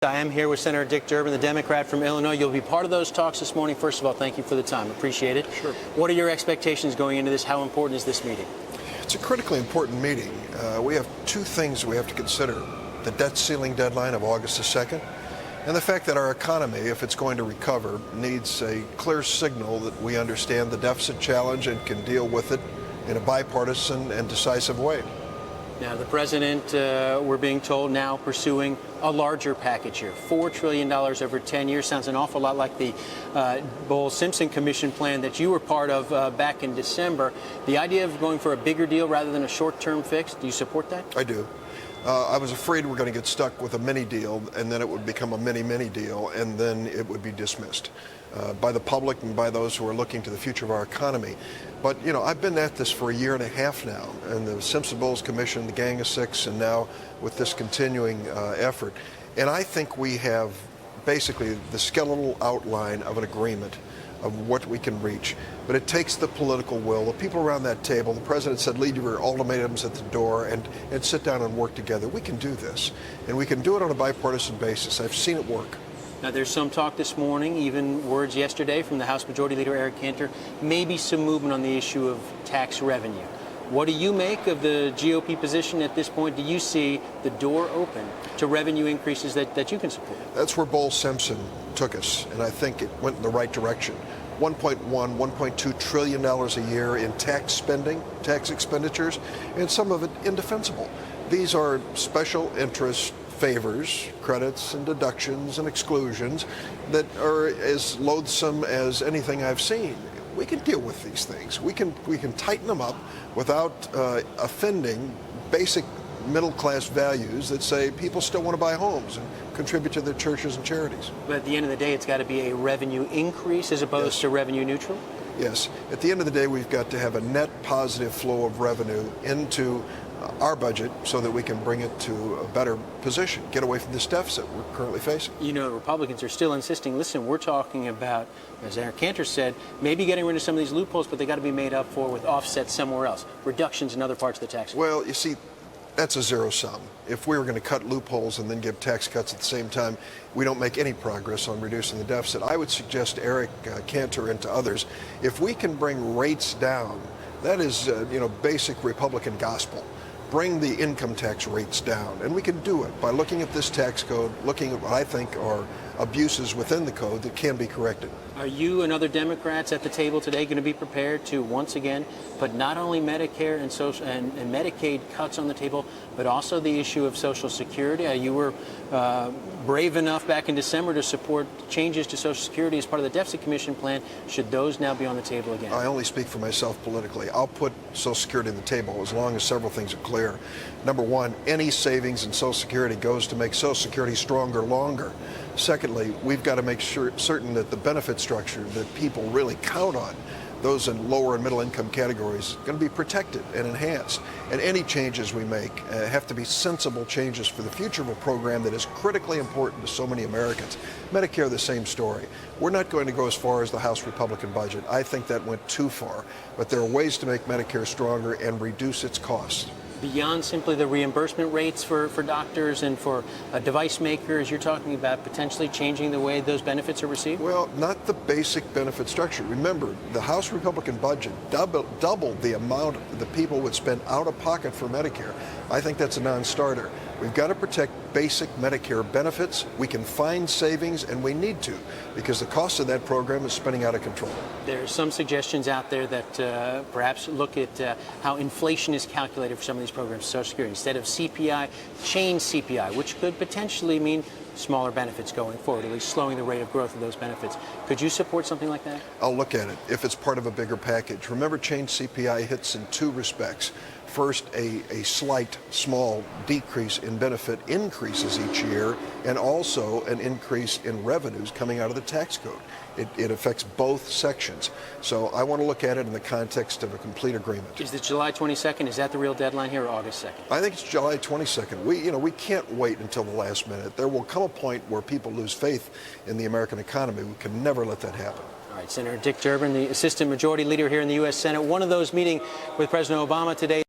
I am here with Senator Dick Durbin, the Democrat from Illinois. You'll be part of those talks this morning. First of all, thank you for the time. Appreciate it. Sure. What are your expectations going into this? How important is this meeting? It's a critically important meeting. We have two things we have to consider. The debt ceiling deadline of August the 2nd, and the fact that our economy, if it's going to recover, needs a clear signal that we understand the deficit challenge and can deal with it in a bipartisan and decisive way. Now, the president, we're being told, now pursuing a larger package here. $4 trillion over 10 years. Sounds an awful lot like the Bowles-Simpson Commission plan that you were part of back in December. The idea of going for a bigger deal rather than a short-term fix, do you support that? I do. I was afraid we're going to get stuck with a mini deal, and then it would become a mini deal, and then it would be dismissed by the public and by those who are looking to the future of our economy. But, you know, I've been at this for a year and a half now, and the Simpson-Bowles Commission, the Gang of Six, and now with this continuing effort. And I think we have basically the skeletal outline of an agreement of what we can reach. But it takes the political will. The people around that table, the president said, leave your ultimatums at the door and sit down and work together. We can do this, and we can do it on a bipartisan basis. I've seen it work. Now, there's some talk this morning, even words yesterday from the House Majority Leader Eric Cantor, maybe some movement on the issue of tax revenue. What do you make of the GOP position at this point? Do you see the door open to revenue increases that you can support? That's where Bowles-Simpson took us, and I think it went in the right direction. $1.2 trillion a year in tax spending, tax expenditures, and some of it indefensible. These are special interest favors, credits and deductions and exclusions that are as loathsome as anything I've seen. We can deal with these things. We can tighten them up without offending basic middle-class values that say people still want to buy homes and contribute to their churches and charities. But at the end of the day, it's got to be a revenue increase as opposed to revenue neutral? Yes. At the end of the day, we've got to have a net positive flow of revenue into our budget so that we can bring it to a better position, get away from this deficit we're currently facing. You know, Republicans are still insisting, listen, we're talking about, as Eric Cantor said, maybe getting rid of some of these loopholes, but they got to be made up for with offsets somewhere else, reductions in other parts of the tax code. Well, you see, that's a zero sum. If we were going to cut loopholes and then give tax cuts at the same time, we don't make any progress on reducing the deficit. I would suggest to Eric Cantor and to others, if we can bring rates down, that is, basic Republican gospel. Bring the income tax rates down, and we can do it by looking at this tax code, looking at what I think are abuses within the code that can be corrected. Are you and other Democrats at the table today going to be prepared to once again put not only Medicare and social and Medicaid cuts on the table, but also the issue of Social Security? You were brave enough back in December to support changes to Social Security as part of the Deficit Commission plan. Should those now be on the table again? I only speak for myself politically. I'll put Social Security on the table as long as several things are clear. Number one, any savings in Social Security goes to make Social Security stronger longer. Secondly, we've got to make certain that the benefit structure that people really count on, those in lower and middle income categories, are going to be protected and enhanced. And any changes we make have to be sensible changes for the future of a program that is critically important to so many Americans. Medicare, the same story. We're not going to go as far as the House Republican budget. I think that went too far. But there are ways to make Medicare stronger and reduce its costs. Beyond simply the reimbursement rates for doctors and for device makers, you're talking about potentially changing the way those benefits are received? Well, not the basic benefit structure. Remember, the House Republican budget doubled the amount that people would spend out of pocket for Medicare. I think that's a non-starter. We've got to protect basic Medicare benefits. We can find savings, and we need to, because the cost of that program is spinning out of control. There are some suggestions out there that perhaps look at how inflation is calculated for some of these programs, Social Security. Instead of CPI, change CPI, which could potentially mean smaller benefits going forward, at least slowing the rate of growth of those benefits. Could you support something like that? I'll look at it if it's part of a bigger package. Remember, change CPI hits in two respects. First, a slight, small decrease in benefit increases each year, and also an increase in revenues coming out of the tax code. It affects both sections. So I want to look at it in the context of a complete agreement. Is it July 22nd? Is that the real deadline here, or August 2nd? I think it's July 22nd. We can't wait until the last minute. There will come a point where people lose faith in the American economy. We can never let that happen. All right, Senator Dick Durbin, the Assistant Majority Leader here in the U.S. Senate, one of those meeting with President Obama today.